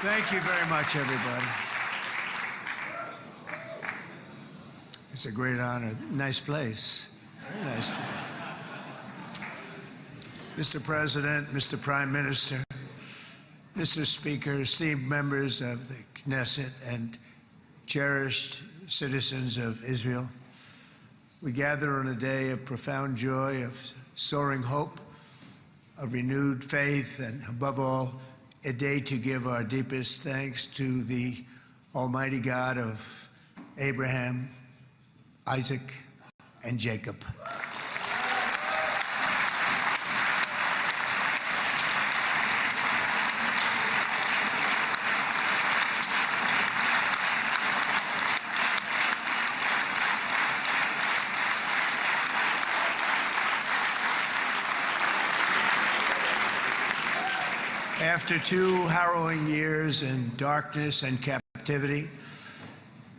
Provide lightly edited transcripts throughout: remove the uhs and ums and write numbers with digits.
Thank you very much, everybody. It's a great honor. Nice place. Very nice place. Mr. President, Mr. Prime Minister, Mr. Speaker, esteemed members of the Knesset and cherished citizens of Israel, we gather on a day of profound joy, of soaring hope, of renewed faith, and above all, a day to give our deepest thanks to the Almighty God of Abraham, Isaac, and Jacob. After 2 harrowing years in darkness and captivity,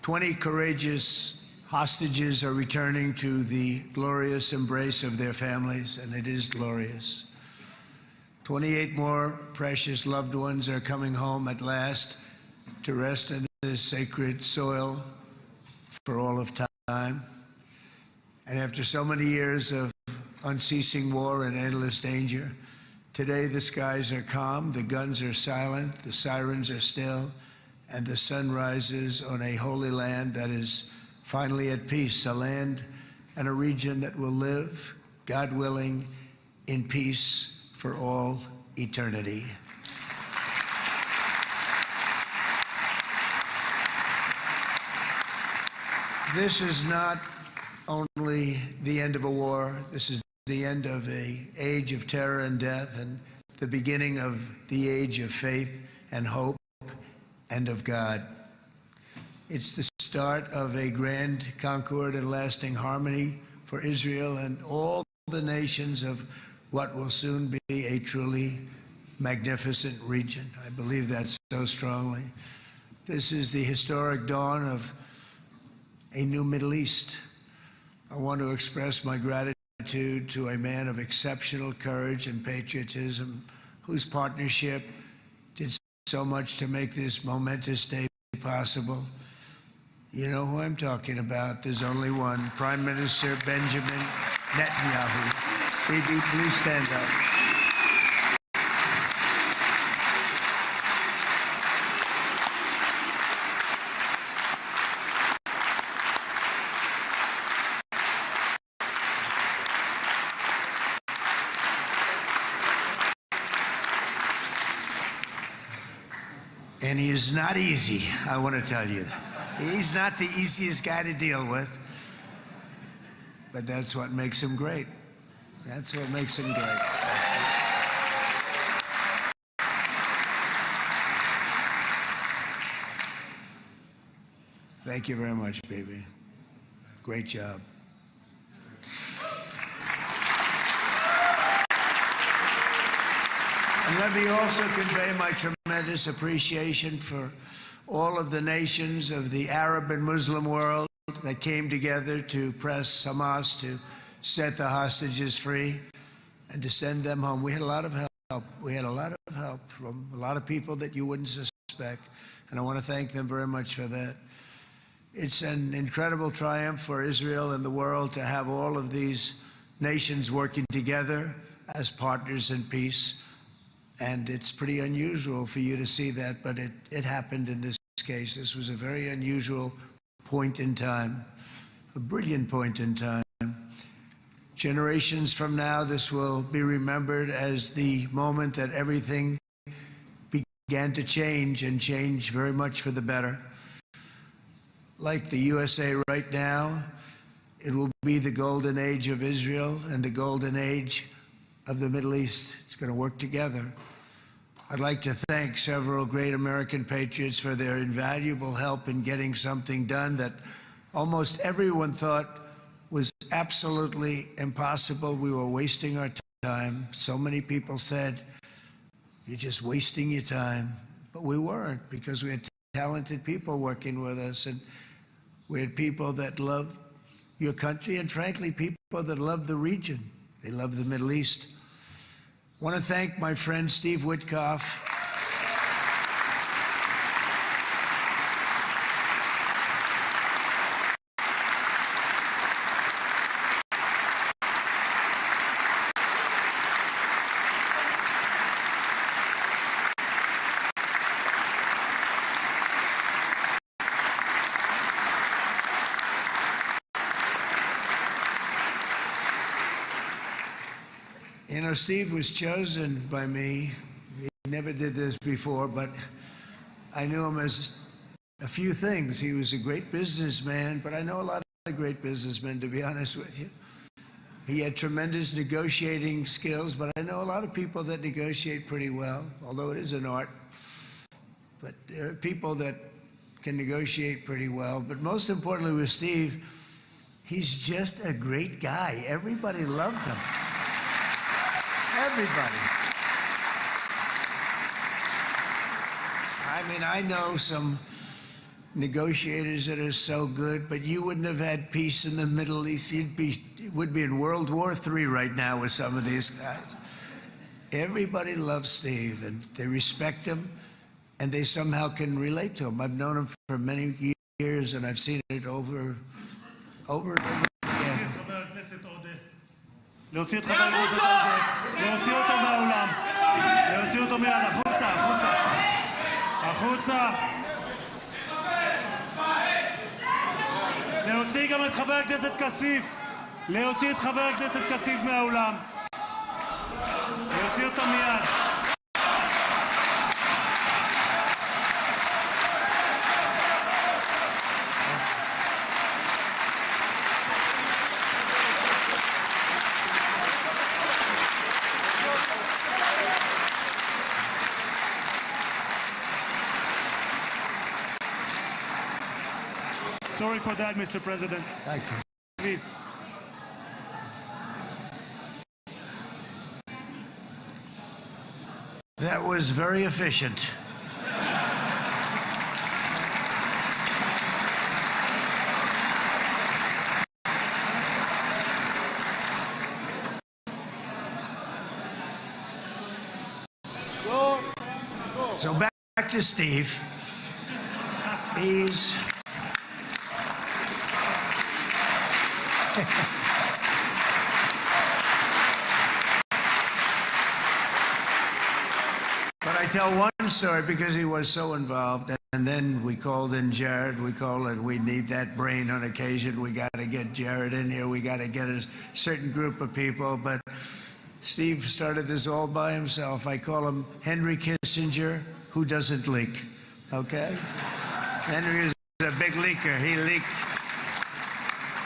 20 courageous hostages are returning to the glorious embrace of their families, and it is glorious. 28 more precious loved ones are coming home at last to rest in this sacred soil for all of time. And after so many years of unceasing war and endless danger, today the skies are calm, the guns are silent, the sirens are still, and the sun rises on a holy land that is finally at peace, a land and a region that will live, God willing, in peace for all eternity. This is not only the end of a war, this is the end of an age of terror and death, and the beginning of the age of faith and hope and of God. It's the start of a grand concord and lasting harmony for Israel and all the nations of what will soon be a truly magnificent region. I believe that so strongly. This is the historic dawn of a new Middle East. I want to express my gratitude to a man of exceptional courage and patriotism, whose partnership did so much to make this momentous day possible. You know who I'm talking about. There's only one, Prime Minister Benjamin Netanyahu. Bibi, please stand up. And he is not easy, I want to tell you. He's not the easiest guy to deal with, but that's what makes him great. That's what makes him great. Thank you very much, baby. Great job. And let me also convey my tremendous appreciation for all of the nations of the Arab and Muslim world that came together to press Hamas to set the hostages free and to send them home. We had a lot of help. We had a lot of help from a lot of people that you wouldn't suspect, and I want to thank them very much for that. It's an incredible triumph for Israel and the world to have all of these nations working together as partners in peace. And it's pretty unusual for you to see that, but it happened in this case. This was a very unusual point in time, a brilliant point in time. Generations from now, this will be remembered as the moment that everything began to change, and change very much for the better. Like the USA right now, it will be the golden age of Israel and the golden age of the Middle East. It's going to work together. I'd like to thank several great American patriots for their invaluable help in getting something done that almost everyone thought was absolutely impossible. We were wasting our time. So many people said, "You're just wasting your time." But we weren't, because we had talented people working with us, and we had people that loved your country, and frankly, people that loved the region. They loved the Middle East. I want to thank my friend Steve Witkoff. You know, Steve was chosen by me. He never did this before, but I knew him as a few things. He was a great businessman, but I know a lot of great businessmen, to be honest with you. He had tremendous negotiating skills, but I know a lot of people that negotiate pretty well, although it is an art. But there are people that can negotiate pretty well. But most importantly with Steve, he's just a great guy. Everybody loved him. Everybody. I mean, I know some negotiators that are so good, but you wouldn't have had peace in the Middle East. It would be in World War III right now with some of these guys. Everybody loves Steve, and they respect him, and they somehow can relate to him. I've known him for many years, and I've seen it over and over again. להוציא את חבר הכנסת עודה, להוציא אותו מהאולם, להוציא אותו מיד, החוצה, החוצה, החוצה. להוציא גם את חבר הכנסת כסיף, להוציא את חבר הכנסת כסיף מהאולם, להוציא אותו מיד. Sorry for that, Mr. President. Thank you. Please. That was very efficient. So back to Steve. He's But I tell one story because he was so involved, and then we called in Jared. We need that brain on occasion. We got to get Jared in here. We got to get a certain group of people. But Steve started this all by himself. I call him Henry Kissinger, who doesn't leak. Okay? Henry is a big leaker. He leaked.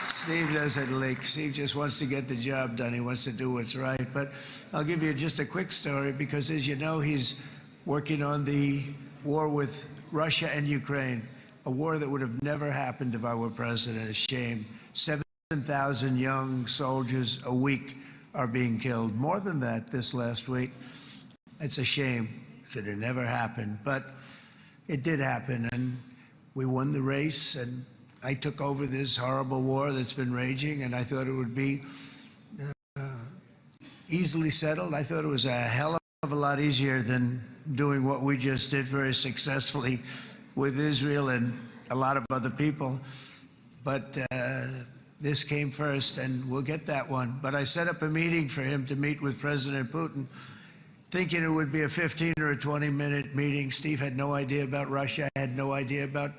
Steve doesn't leak. Steve just wants to get the job done. He wants to do what's right. But I'll give you just a quick story because, as you know, he's working on the war with Russia and Ukraine, a war that would have never happened if I were president. A shame. 7,000 young soldiers a week are being killed. More than that this last week. It's a shame. It should have never happened. But it did happen, and we won the race, and I took over this horrible war that's been raging, and I thought it would be easily settled. I thought it was a hell of a lot easier than doing what we just did very successfully with Israel and a lot of other people. But this came first, and we'll get that one. But I set up a meeting for him to meet with President Putin, thinking it would be a 15 or a 20-minute meeting. Steve had no idea about Russia, had no idea about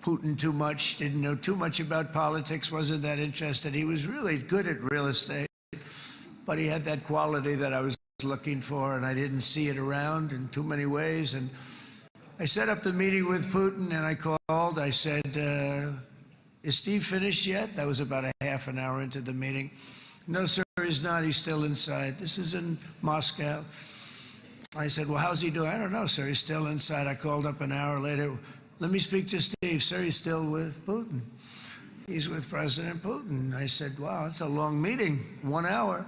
Putin too much, didn't know too much about politics, wasn't that interested. He was really good at real estate, but he had that quality that I was looking for, and I didn't see it around in too many ways. And I set up the meeting with Putin, and I called. I said, is Steve finished yet? That was about a half an hour into the meeting. No, sir, he's not. He's still inside. This is in Moscow. I said, well, how's he doing? I don't know, sir. He's still inside. I called up an hour later. Let me speak to Steve. Sir, he's still with Putin. He's with President Putin. I said, wow, it's a long meeting, 1 hour.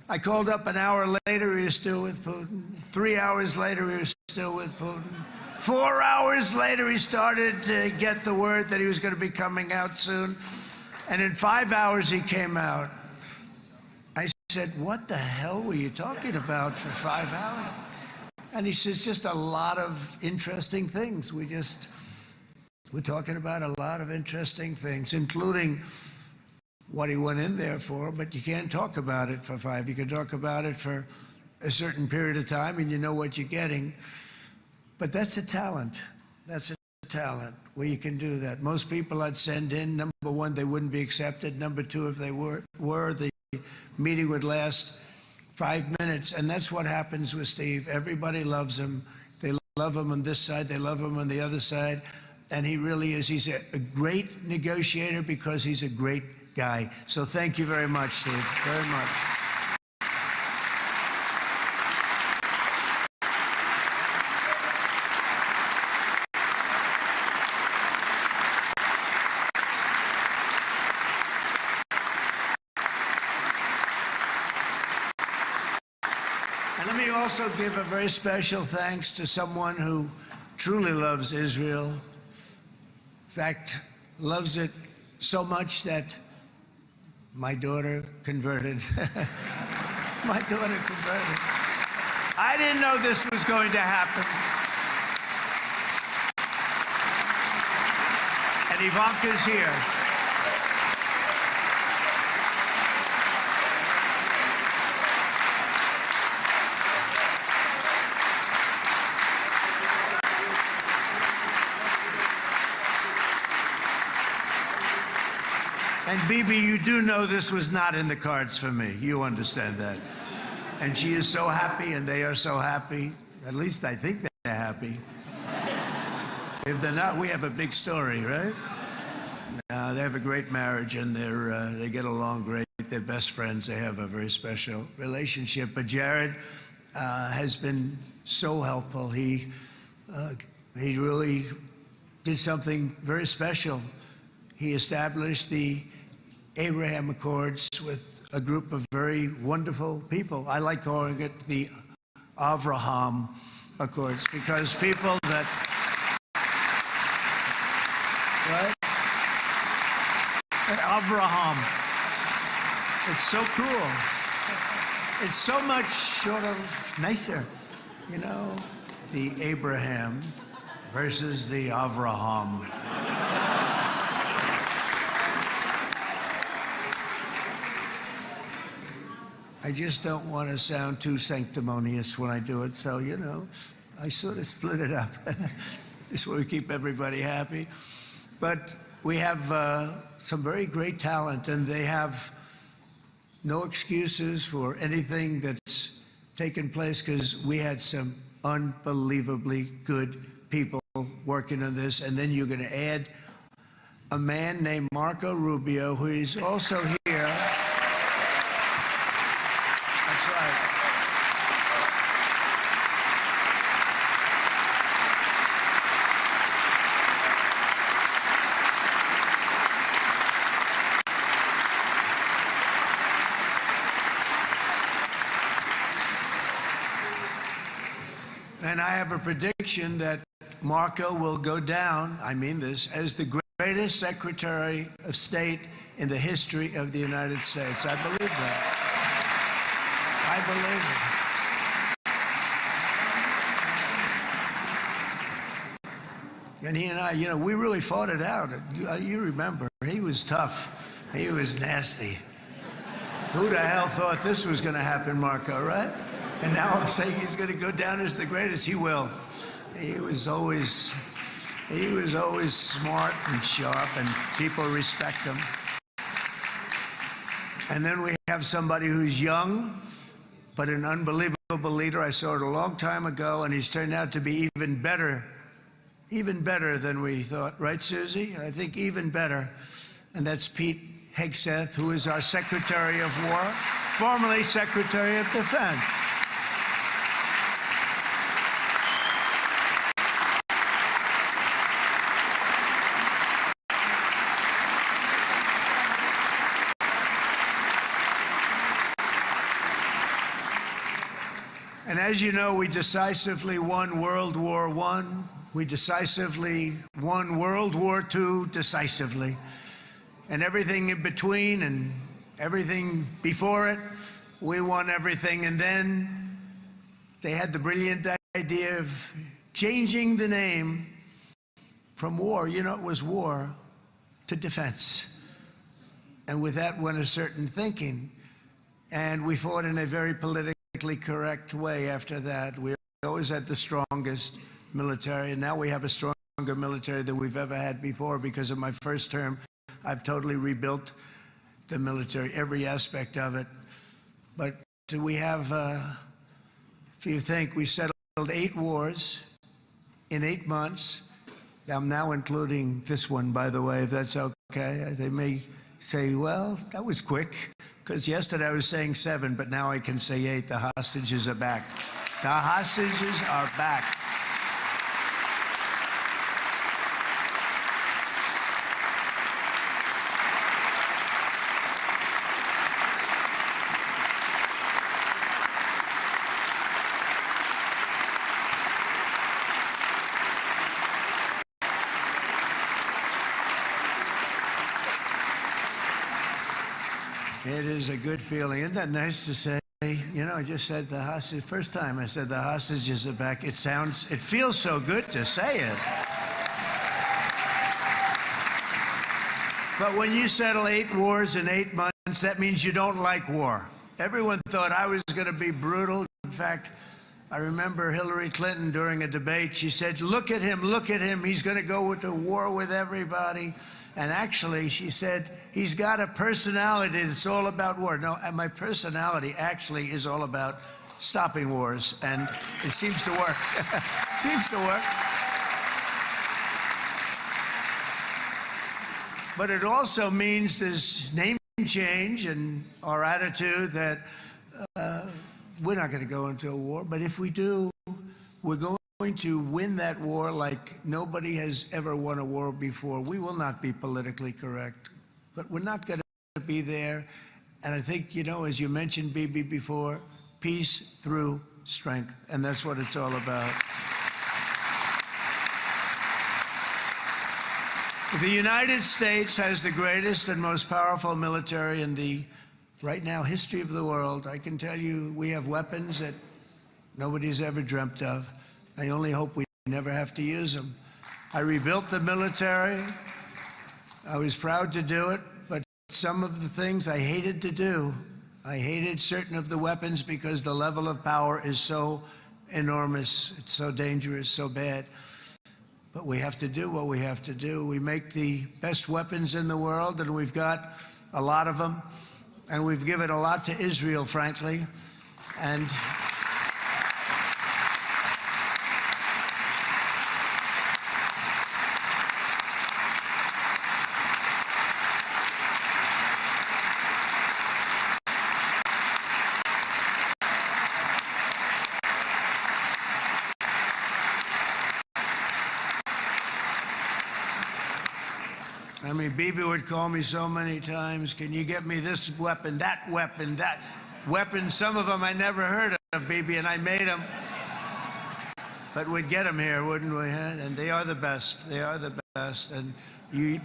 I called up an hour later, he was still with Putin. 3 hours later, he was still with Putin. 4 hours later, he started to get the word that he was going to be coming out soon. And in 5 hours, he came out. I said, what the hell were you talking about for 5 hours? And he says, just a lot of interesting things. We're talking about a lot of interesting things, including what he went in there for, but you can't talk about it for 5. You can talk about it for a certain period of time, and you know what you're getting. But that's a talent. That's a talent where you can do that. Most people I'd send in, number one, they wouldn't be accepted. Number two, if they were, the meeting would last 5 minutes, and that's what happens with Steve. Everybody loves him. They love him on this side, they love him on the other side, and he really is. He's a great negotiator because he's a great guy. So thank you very much, Steve, very much. And let me also give a very special thanks to someone who truly loves Israel. In fact, loves it so much that my daughter converted. My daughter converted. I didn't know this was going to happen. And Ivanka's here. And Bibi, you do know this was not in the cards for me. You understand that. And she is so happy, and they are so happy. At least I think they're happy. If they're not, we have a big story, right? They have a great marriage, and they get along great. They're best friends. They have a very special relationship. But Jared has been so helpful. He really did something very special. He established the Abraham Accords with a group of very wonderful people. I like calling it the Avraham Accords because people that, right? Avraham. It's so cool. It's so much sort of nicer, you know? The Abraham versus the Avraham. I just don't want to sound too sanctimonious when I do it, so, you know, I sort of split it up. This way we keep everybody happy. But we have some very great talent, and they have no excuses for anything that's taken place because we had some unbelievably good people working on this. And then you're going to add a man named Marco Rubio, who is also here. That's right. And I have a prediction that Marco will go down, I mean this, as the greatest Secretary of State in the history of the United States. I believe that. I believe it. And he and I, you know, we really fought it out. You remember, he was tough. He was nasty. Who the hell thought this was going to happen, Marco, right? And now I'm saying he's going to go down as the greatest. He will. He was always smart and sharp, and people respect him. And then we have somebody who's young, but an unbelievable leader. I saw it a long time ago, and he's turned out to be even better than we thought. Right, Susie? I think even better. And that's Pete Hegseth, who is our Secretary of War, formerly Secretary of Defense. And as you know, we decisively won World War I. We decisively won World War II decisively. And everything in between and everything before it, we won everything. And then they had the brilliant idea of changing the name from war, you know, it was war, to defense. And with that went a certain thinking. And we fought in a very politically correct way after that. We always had the strongest military, and now we have a stronger military than we've ever had before. Because of my first term, I've totally rebuilt the military, every aspect of it. But we have, if you think, we settled 8 wars in 8 months. I'm now including this one, by the way, if that's okay. They may say, well, that was quick, because yesterday I was saying 7, but now I can say 8. The hostages are back. The hostages are back. It is a good feeling. Isn't that nice to say? You know, I just said the hostage, first time I said the hostages are back. It feels so good to say it. But when you settle 8 wars in 8 months, that means you don't like war. Everyone thought I was going to be brutal. In fact, I remember Hillary Clinton during a debate, she said, look at him, he's going to go to war with everybody. And actually, she said, he's got a personality that's all about war. No, and my personality actually is all about stopping wars, and it seems to work. It seems to work. But it also means this name change in our attitude that we're not going to go into a war, but if we do, we're going to win that war like nobody has ever won a war before. We will not be politically correct, but we're not going to be there. And I think, you know, as you mentioned, Bibi, before, peace through strength, and that's what it's all about. The United States has the greatest and most powerful military in the, right now, history of the world. I can tell you we have weapons that nobody's ever dreamt of. I only hope we never have to use them. I rebuilt the military. I was proud to do it, but some of the things I hated to do. I hated certain of the weapons because the level of power is so enormous, it's so dangerous, so bad. But we have to do what we have to do. We make the best weapons in the world, and we've got a lot of them. And we've given a lot to Israel, frankly. And I mean, Bibi would call me so many times, can you get me this weapon, that weapon, that weapon? Some of them I never heard of, Bibi, and I made them. But we'd get them here, wouldn't we? And they are the best. They are the best.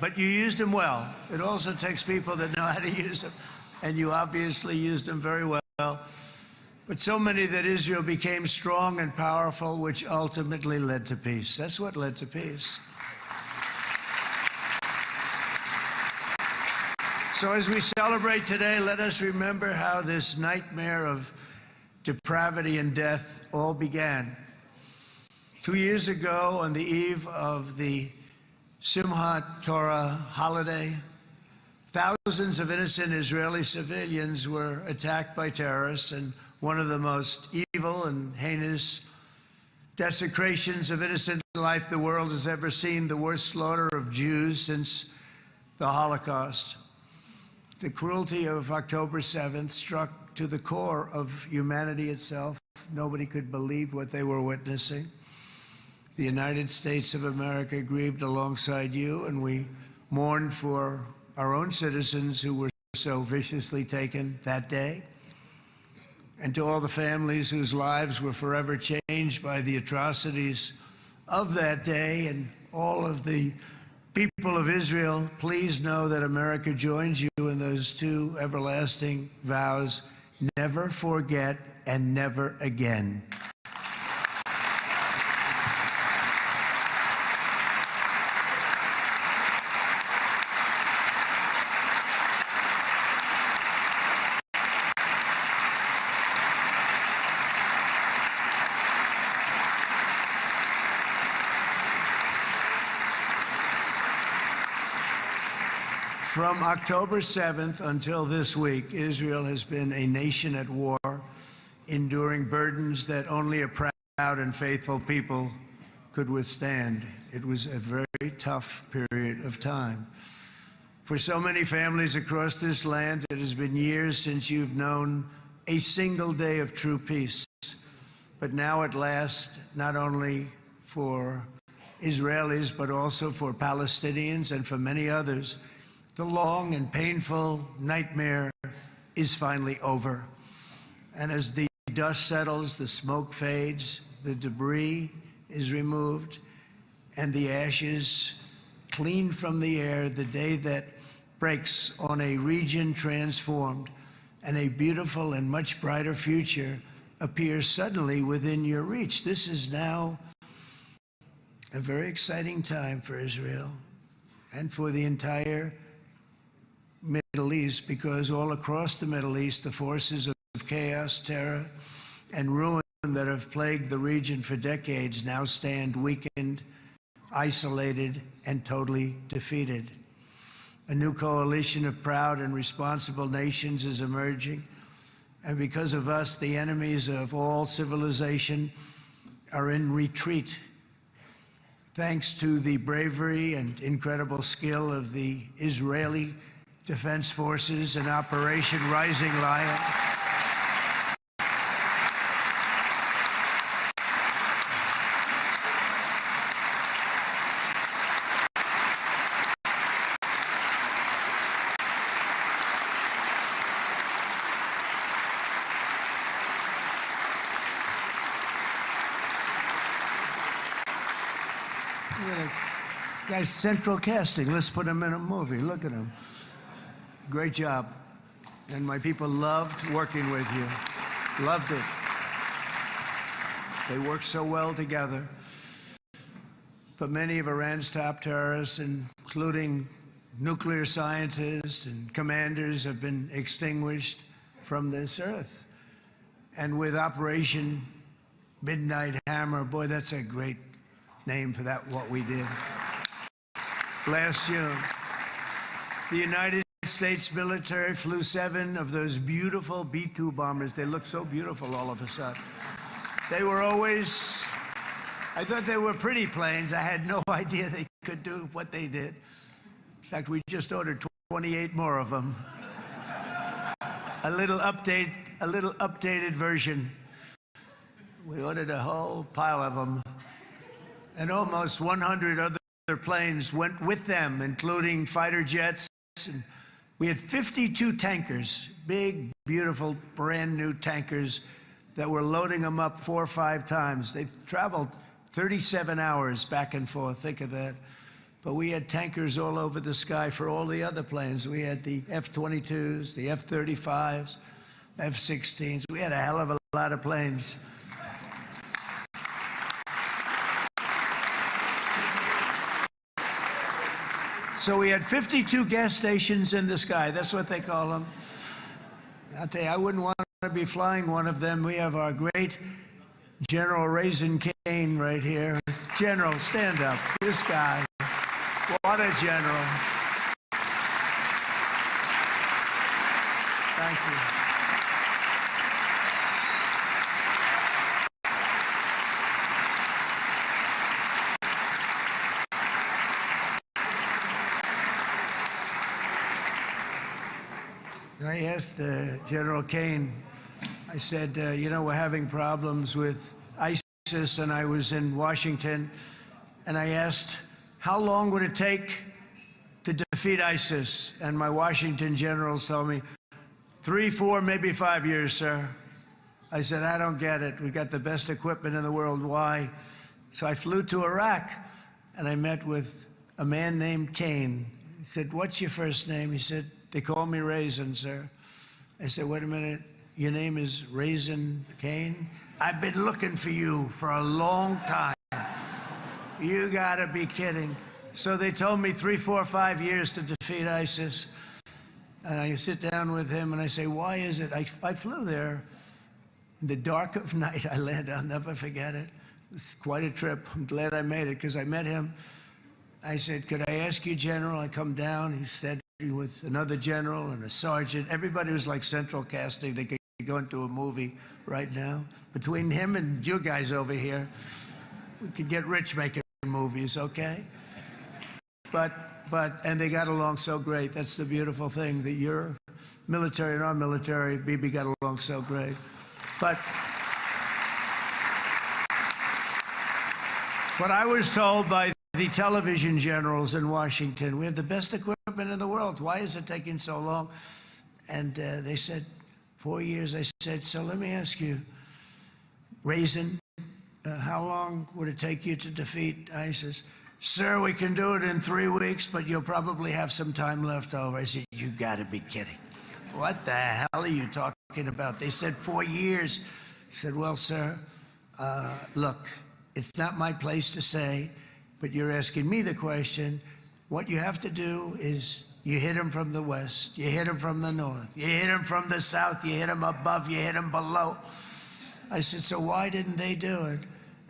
But you used them well. It also takes people that know how to use them. And you obviously used them very well. But so many that Israel became strong and powerful, which ultimately led to peace. That's what led to peace. So as we celebrate today, let us remember how this nightmare of depravity and death all began. 2 years ago, on the eve of the Simchat Torah holiday, thousands of innocent Israeli civilians were attacked by terrorists, and one of the most evil and heinous desecrations of innocent life the world has ever seen, the worst slaughter of Jews since the Holocaust. The cruelty of October 7th struck to the core of humanity itself. Nobody could believe what they were witnessing. The United States of America grieved alongside you, and we mourned for our own citizens who were so viciously taken that day. And to all the families whose lives were forever changed by the atrocities of that day, and all of the people of Israel, please know that America joins you in those 2 everlasting vows: never forget and never again. From October 7th until this week, Israel has been a nation at war enduring burdens that only a proud and faithful people could withstand. It was a very tough period of time. For so many families across this land, it has been years since you've known a single day of true peace. But now at last, not only for Israelis, but also for Palestinians and for many others, the long and painful nightmare is finally over. And as the dust settles, the smoke fades, the debris is removed, and the ashes cleaned from the air, the day that breaks on a region transformed, and a beautiful and much brighter future appears suddenly within your reach. This is now a very exciting time for Israel and for the entire Middle East, because all across the Middle East, the forces of chaos, terror, and ruin that have plagued the region for decades now stand weakened, isolated, and totally defeated. A new coalition of proud and responsible nations is emerging, and because of us, the enemies of all civilization are in retreat. Thanks to the bravery and incredible skill of the Israeli Defense Forces and Operation Rising Lion, guy's central casting. Let's put him in a movie. Look at him. Great job. And my people loved working with you. Loved it. They worked so well together. But many of Iran's top terrorists, including nuclear scientists and commanders, have been extinguished from this earth. And with Operation Midnight Hammer, boy, that's a great name for that, what we did. Last June, the United States military flew 7 of those beautiful B-2 bombers. They look so beautiful all of a sudden. They were always, I thought they were pretty planes. I had no idea they could do what they did. In fact, we just ordered 28 more of them. A little updated version. We ordered a whole pile of them. And almost 100 other planes went with them, including fighter jets. And we had 52 tankers, big, beautiful, brand new tankers that were loading them up 4 or 5 times. They traveled 37 hours back and forth. Think of that. But we had tankers all over the sky for all the other planes. We had the F-22s, the F-35s, F-16s. We had a hell of a lot of planes. So we had 52 gas stations in the sky. That's what they call them. I'll tell you, I wouldn't want to be flying one of them. We have our great General Raisin Cain right here. General, stand up. This guy. What a general. Thank you. I asked General Cain, I said, you know, we're having problems with ISIS, and I was in Washington, and I asked, how long would it take to defeat ISIS? And my Washington generals told me, 3, 4, maybe 5 years, sir. I said, I don't get it. We've got the best equipment in the world. Why? So I flew to Iraq, and I met with a man named Cain. He said, what's your first name? He said, they call me Raisin, sir. I said, wait a minute, your name is Raisin Cain? I've been looking for you for a long time. You gotta be kidding. So they told me 3, 4, 5 years to defeat ISIS. And I sit down with him and I say, why is it? I flew there in the dark of night. I landed, I'll never forget it. It was quite a trip. I'm glad I made it because I met him. I said, could I ask you, General? I come down, he said, with another general and a sergeant. Everybody was like central casting. They could go into a movie right now. Between him and you guys over here, we could get rich making movies, okay? And they got along so great. That's the beautiful thing, that your military and our military, Bibi, got along so great. But I was told by the television generals in Washington, we have the best equipment in the world. Why is it taking so long? And they said, 4 years. I said, so let me ask you, Raisin, how long would it take you to defeat ISIS? Sir, we can do it in 3 weeks, but you'll probably have some time left over. I said, you gotta be kidding. What the hell are you talking about? They said 4 years. I said, well, sir, look, it's not my place to say, but you're asking me the question. What you have to do is you hit him from the west, you hit him from the north, you hit him from the south, you hit him above, you hit him below. I said, so why didn't they do it?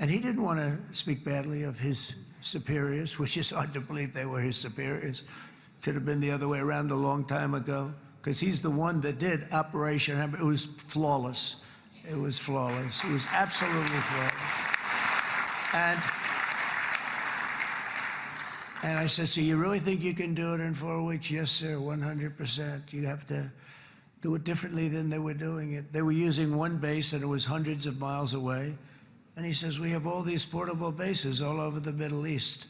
And he didn't want to speak badly of his superiors, which is hard to believe they were his superiors. It should have been the other way around a long time ago, because he's the one that did Operation. It was flawless. It was flawless. It was absolutely flawless. And I said, so you really think you can do it in 4 weeks? Yes, sir, 100%. You have to do it differently than they were doing it. They were using one base, and it was hundreds of miles away. And he says, we have all these portable bases all over the Middle East.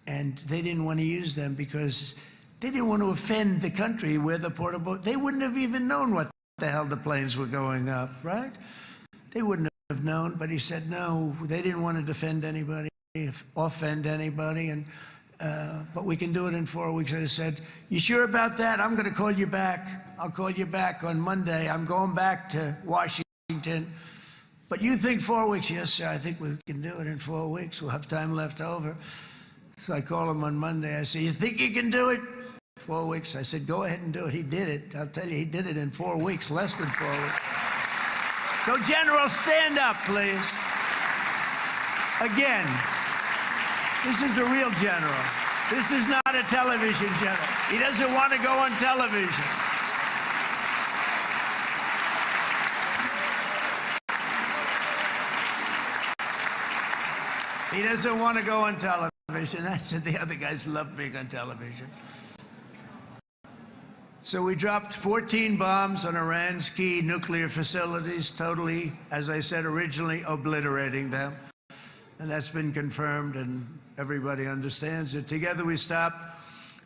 And they didn't want to use them because they didn't want to offend the country where the portable, they wouldn't have even known what the hell the planes were going up, right? They wouldn't have known, but he said, no, they didn't want to defend anybody, offend anybody, but we can do it in 4 weeks. I said, you sure about that? I'm going to call you back. I'll call you back on Monday. I'm going back to Washington. But you think 4 weeks? Yes, sir, I think we can do it in 4 weeks. We'll have time left over. So I call him on Monday. I say, you think you can do it? 4 weeks. I said, go ahead and do it. He did it. I'll tell you, he did it in 4 weeks, less than 4 weeks. So, General, stand up, please. Again, this is a real general. This is not a television general. He doesn't want to go on television. He doesn't want to go on television. I said the other guys love being on television. So we dropped 14 bombs on Iran's key nuclear facilities, totally, as I said originally, obliterating them. And that's been confirmed, and everybody understands it. Together we stopped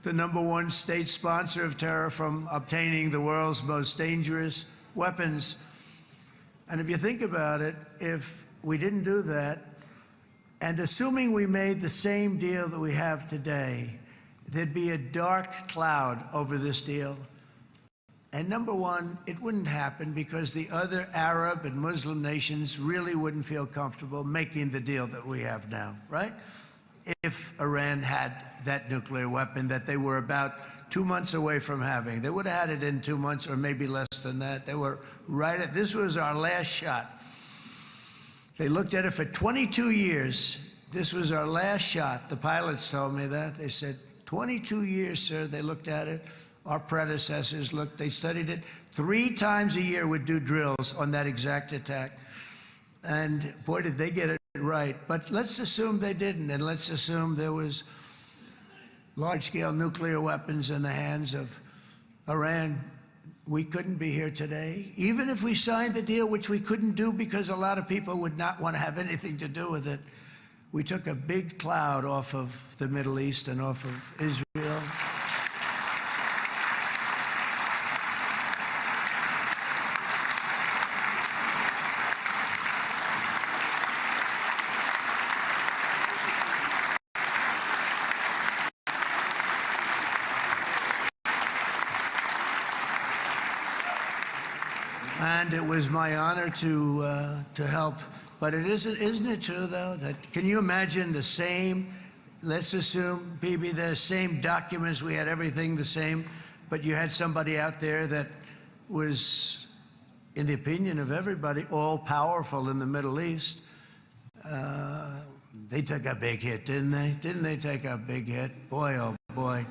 the #1 state sponsor of terror from obtaining the world's most dangerous weapons. And if you think about it, if we didn't do that, and assuming we made the same deal that we have today, there'd be a dark cloud over this deal. And #1, it wouldn't happen because the other Arab and Muslim nations really wouldn't feel comfortable making the deal that we have now, right? If Iran had that nuclear weapon that they were about 2 months away from having. They would have had it in 2 months or maybe less than that. They were right at, this was our last shot. They looked at it for 22 years. This was our last shot. The pilots told me that. They said, 22 years, sir, they looked at it. Our predecessors looked, they studied it. 3 times a year would do drills on that exact attack. And boy, did they get it right. But let's assume they didn't, and let's assume there was large-scale nuclear weapons in the hands of Iran. We couldn't be here today. Even if we signed the deal, which we couldn't do because a lot of people would not want to have anything to do with it, we took a big cloud off of the Middle East and off of Israel. And it was my honor to help. But isn't it true, though, that can you imagine the same, let's assume, Bibi, the same documents, we had everything the same, but you had somebody out there that was, in the opinion of everybody, all-powerful in the Middle East. They took a big hit, didn't they? Didn't they take a big hit? Boy, oh boy.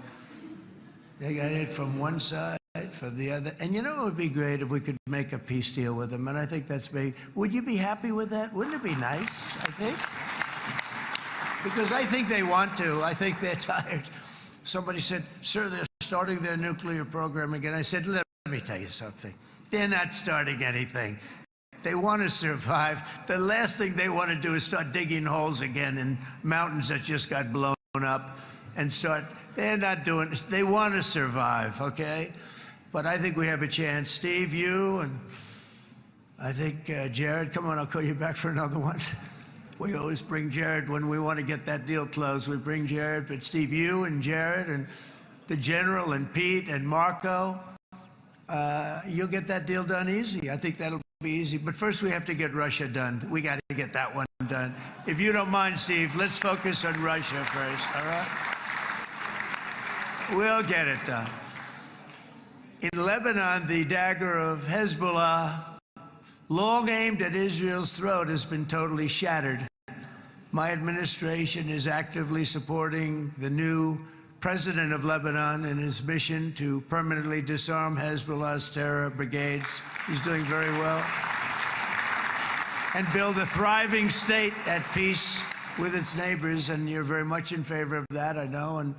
They got hit from one side. for the other. And you know, it would be great if we could make a peace deal with them. And I think that's me. Would you be happy with that? Wouldn't it be nice, I think? Because I think they want to. I think they're tired. Somebody said, sir, they're starting their nuclear program again. I said, let me tell you something. They're not starting anything. They want to survive. The last thing they want to do is start digging holes again in mountains that just got blown up and start. They're not doing this. They want to survive, okay? But I think we have a chance. Steve, you, and I think Jared, come on, I'll call you back for another one. We always bring Jared when we want to get that deal closed. We bring Jared, but Steve, you and Jared and the General and Pete and Marco, you'll get that deal done easy. I think that'll be easy. But first we have to get Russia done. We got to get that one done. If you don't mind, Steve, let's focus on Russia first, all right? We'll get it done. In Lebanon, the dagger of Hezbollah, long aimed at Israel's throat, has been totally shattered. My administration is actively supporting the new president of Lebanon in his mission to permanently disarm Hezbollah's terror brigades. He's doing very well. And build a thriving state at peace with its neighbors. And you're very much in favor of that, I know. And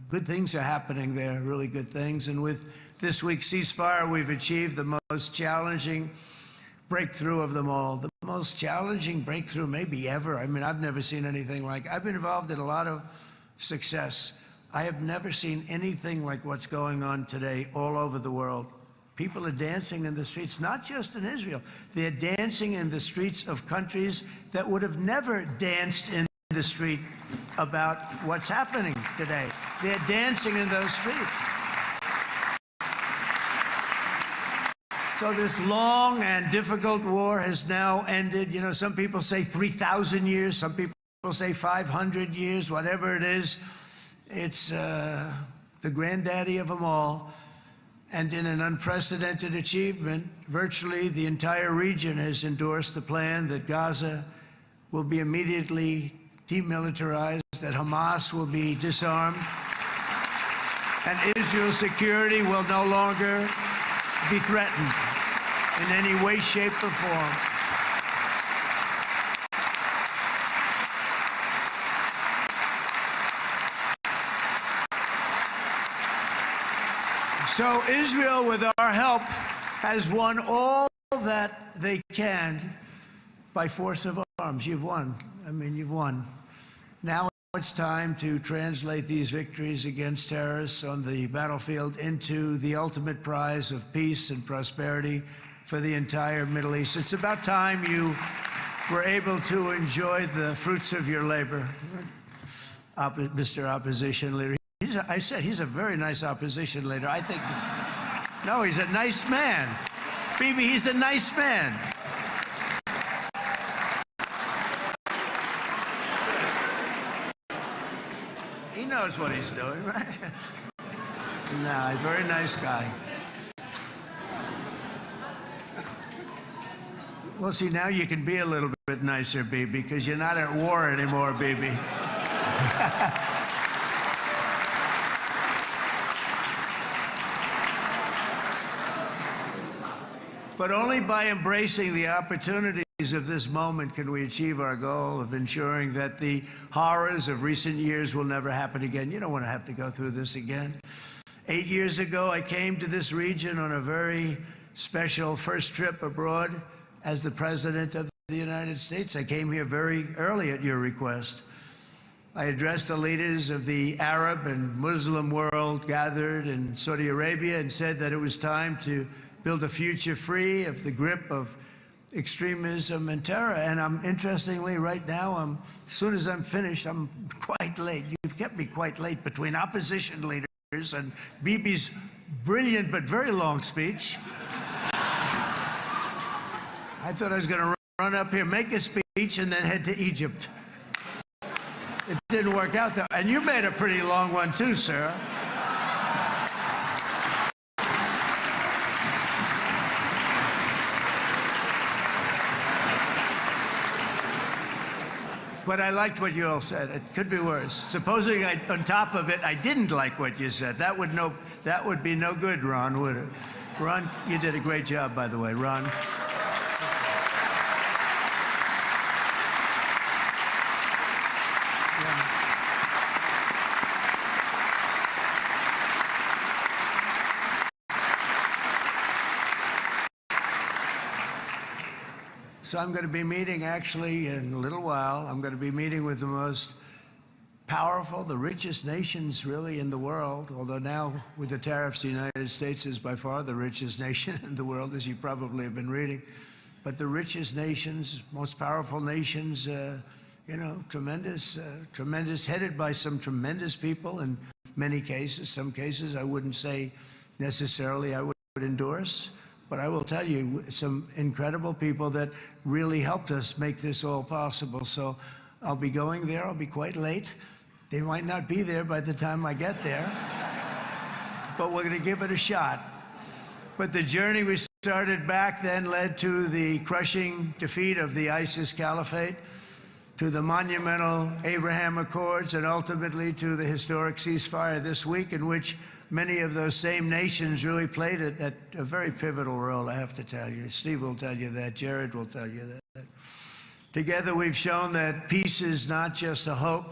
good things are happening there, really good things. And with this week's ceasefire, we've achieved the most challenging breakthrough of them all. The most challenging breakthrough maybe ever. I mean, I've never seen anything like it. I've been involved in a lot of success. I have never seen anything like what's going on today all over the world. People are dancing in the streets, not just in Israel. They're dancing in the streets of countries that would have never danced in the street about what's happening today. They're dancing in those streets. So this long and difficult war has now ended. You know, some people say 3,000 years, some people say 500 years, whatever it is. It's the granddaddy of them all. And in an unprecedented achievement, virtually the entire region has endorsed the plan that Gaza will be immediately demilitarized, that Hamas will be disarmed, and Israel's security will no longer be threatened in any way, shape, or form. So Israel, with our help, has won all that they can by force of arms. You've won. I mean, you've won. Now it's time to translate these victories against terrorists on the battlefield into the ultimate prize of peace and prosperity for the entire Middle East. It's about time you were able to enjoy the fruits of your labor, Mr. Opposition Leader. I said he's a very nice opposition leader. I think, no, he's a nice man. Bibi, he's a nice man. He knows what he's doing, right? No, he's a very nice guy. Well, see, now you can be a little bit nicer, Bibi, because you're not at war anymore, Bibi. But only by embracing the opportunities of this moment can we achieve our goal of ensuring that the horrors of recent years will never happen again. You don't want to have to go through this again. 8 years ago, I came to this region on a very special first trip abroad as the President of the United States. I came here very early at your request. I addressed the leaders of the Arab and Muslim world gathered in Saudi Arabia and said that it was time to build a future free of the grip of extremism and terror. And interestingly, right now, as soon as I'm finished, I'm quite late. You've kept me quite late between opposition leaders and Bibi's brilliant but very long speech. I thought I was going to run up here, make a speech, and then head to Egypt. It didn't work out though. And you made a pretty long one too, sir. But I liked what you all said. It could be worse. Supposing on top of it, I didn't like what you said. That That would be no good, Ron, would it? Ron, you did a great job, by the way, Ron. So I'm going to be meeting, actually, in a little while, I'm going to be meeting with the most powerful, the richest nations, really, in the world, although now, with the tariffs, the United States is by far the richest nation in the world, as you probably have been reading. But the richest nations, most powerful nations, you know, tremendous, headed by some tremendous people in many cases. Some cases I wouldn't say necessarily I would endorse. But I will tell you, some incredible people that really helped us make this all possible. So I'll be going there. I'll be quite late. They might not be there by the time I get there. But we're going to give it a shot. But the journey we started back then led to the crushing defeat of the ISIS caliphate, to the monumental Abraham Accords, and ultimately to the historic ceasefire this week, in which many of those same nations really played a very pivotal role, I have to tell you. Steve will tell you that. Jared will tell you that. Together, we've shown that peace is not just a hope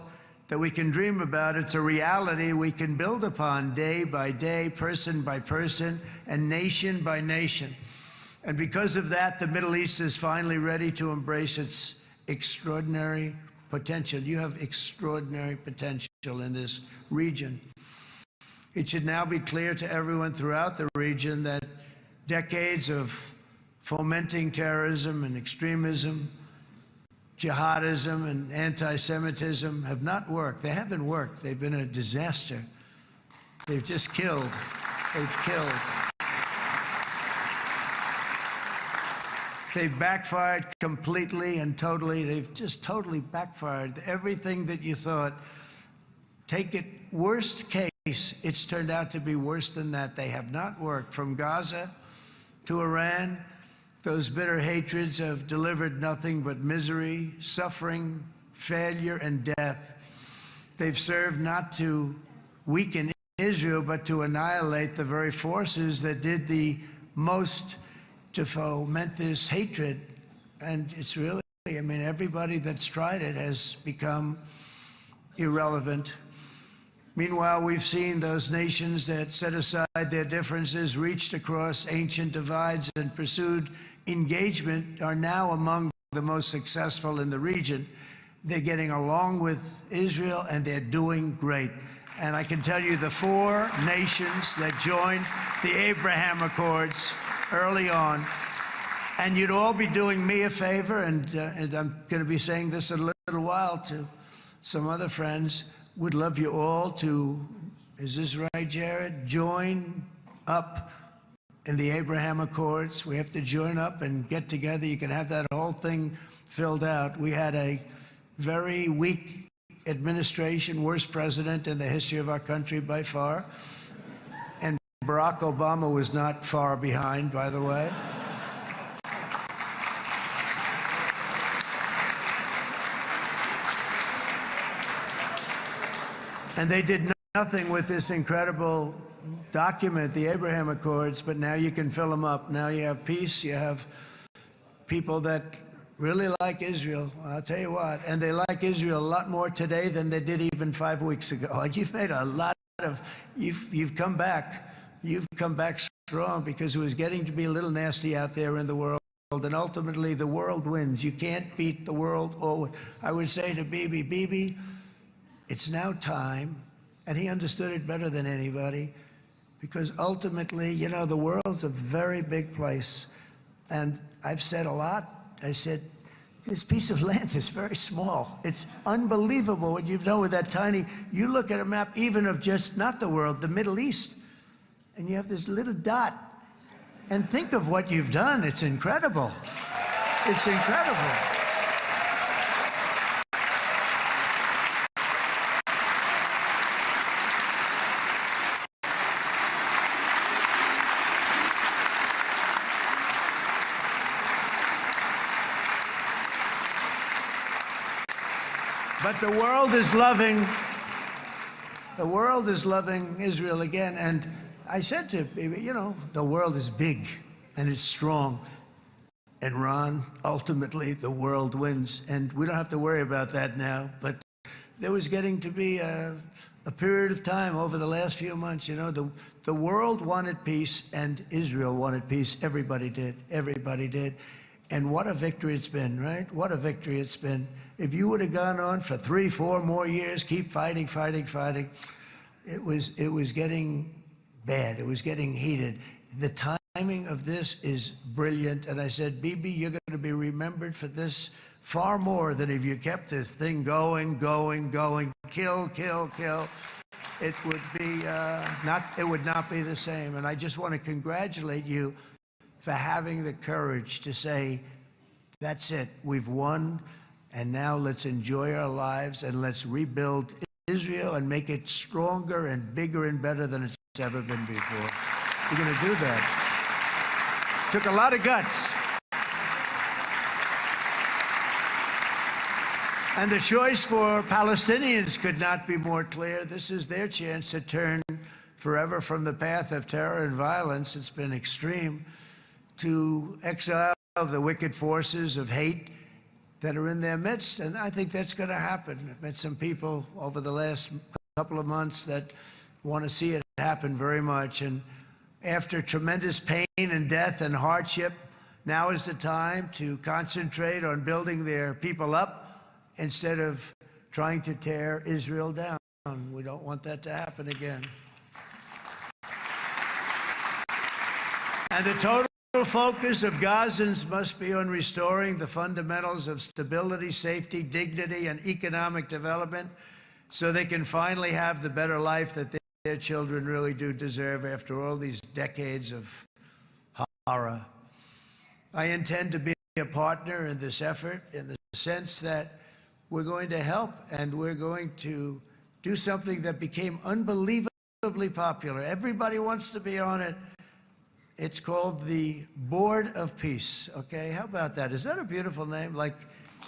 that we can dream about. It's a reality we can build upon day by day, person by person, and nation by nation. And because of that, the Middle East is finally ready to embrace its extraordinary potential. You have extraordinary potential in this region. It should now be clear to everyone throughout the region that decades of fomenting terrorism and extremism, jihadism and anti-Semitism have not worked. They haven't worked. They've been a disaster. They've just killed. They've killed. They've backfired completely and totally. They've just totally backfired. Everything that you thought, take it worst case, it's turned out to be worse than that. They have not worked. From Gaza to Iran, those bitter hatreds have delivered nothing but misery, suffering, failure, and death. They've served not to weaken Israel, but to annihilate the very forces that did the most to foment this hatred. And it's really, I mean, everybody that's tried it has become irrelevant. Meanwhile, we've seen those nations that set aside their differences, reached across ancient divides, and pursued engagement are now among the most successful in the region. They're getting along with Israel, and they're doing great. And I can tell you the 4 nations that joined the Abraham Accords early on, and you'd all be doing me a favor, and I'm going to be saying this in a little while to some other friends, would love you all to, is this right, Jared? Join up in the Abraham Accords. We have to join up and get together. You can have that whole thing filled out. We had a very weak administration, worst president in the history of our country by far. And Barack Obama was not far behind, by the way. And they did nothing with this incredible document, the Abraham Accords, but now you can fill them up. Now you have peace, you have people that really like Israel. I'll tell you what, and they like Israel a lot more today than they did even 5 weeks ago. Like, you've made a lot of, you've come back strong, because it was getting to be a little nasty out there in the world. And ultimately, the world wins. You can't beat the world always. I would say to Bibi, it's now time, and he understood it better than anybody, because ultimately, you know, the world's a very big place. And I've said a lot. I said, this piece of land is very small. It's unbelievable what you've done with that tiny, you look at a map even of just, not the world, the Middle East, and you have this little dot. And think of what you've done. It's incredible. It's incredible. But the world is loving Israel again, and I said to people, you know, the world is big and it's strong. And Ron, ultimately, the world wins. And we don't have to worry about that now. But there was getting to be a period of time over the last few months, you know, the world wanted peace and Israel wanted peace. Everybody did. Everybody did. And what a victory it's been, right? What a victory it's been. If you would have gone on for 3, 4 more years, keep fighting, fighting, fighting, it was getting bad. It was getting heated. The timing of this is brilliant. And I said, Bibi, you're going to be remembered for this far more than if you kept this thing going, going, going, kill, kill, kill. It would be it would not be the same. And I just want to congratulate you for having the courage to say, that's it, we've won, and now let's enjoy our lives and let's rebuild Israel and make it stronger and bigger and better than it's ever been before. We're going to do that. Took a lot of guts. And the choice for Palestinians could not be more clear. This is their chance to turn forever from the path of terror and violence. It's been extreme, to exile the wicked forces of hate that are in their midst. And I think that's going to happen. I've met some people over the last couple of months that want to see it happen very much. And after tremendous pain and death and hardship, now is the time to concentrate on building their people up instead of trying to tear Israel down. We don't want that to happen again. And the total focus of Gazans must be on restoring the fundamentals of stability, safety, dignity, and economic development so they can finally have the better life that their children really do deserve after all these decades of horror. I intend to be a partner in this effort in the sense that we're going to help and we're going to do something that became unbelievably popular. Everybody wants to be on it. It's called the Board of Peace, okay? How about that? Is that a beautiful name? Like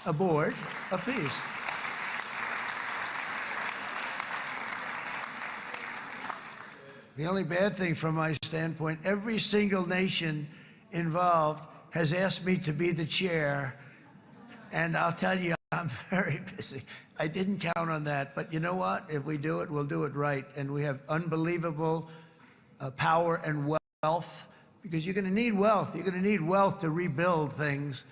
a board of peace. The only bad thing from my standpoint, every single nation involved has asked me to be the chair, and I'll tell you, I'm very busy. I didn't count on that, but you know what? If we do it, we'll do it right. And we have unbelievable power and wealth, because you're going to need wealth. You're going to need wealth to rebuild things,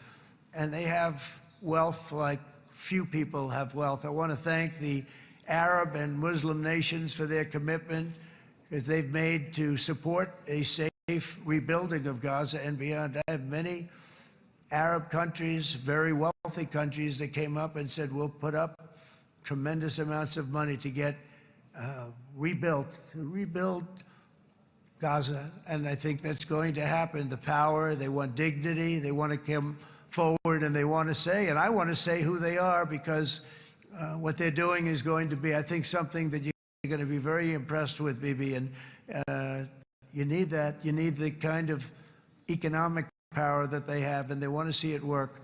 and they have wealth like few people have wealth. I want to thank the Arab and Muslim nations for their commitment that they've made to support a safe rebuilding of Gaza and beyond. I have many Arab countries, very wealthy countries, that came up and said, we'll put up tremendous amounts of money to get rebuild Gaza. And I think that's going to happen. The power, they want dignity, they want to come forward, and they want to say, and I want to say who they are, because what they're doing is going to be, I think, something that you're going to be very impressed with, Bibi. And you need that. You need the kind of economic power that they have, and they want to see it work,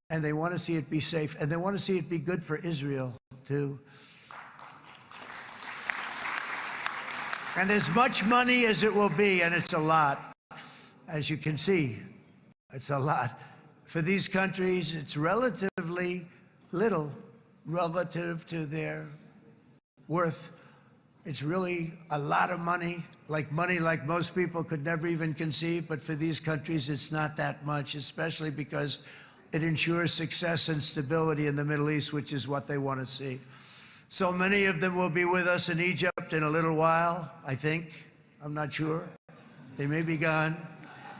and they want to see it be safe, and they want to see it be good for Israel too. And as much money as it will be, and it's a lot, as you can see, it's a lot. For these countries, it's relatively little relative to their worth. It's really a lot of money like most people could never even conceive, but for these countries, it's not that much, especially because it ensures success and stability in the Middle East, which is what they want to see. So many of them will be with us in Egypt in a little while, I think. I'm not sure. They may be gone.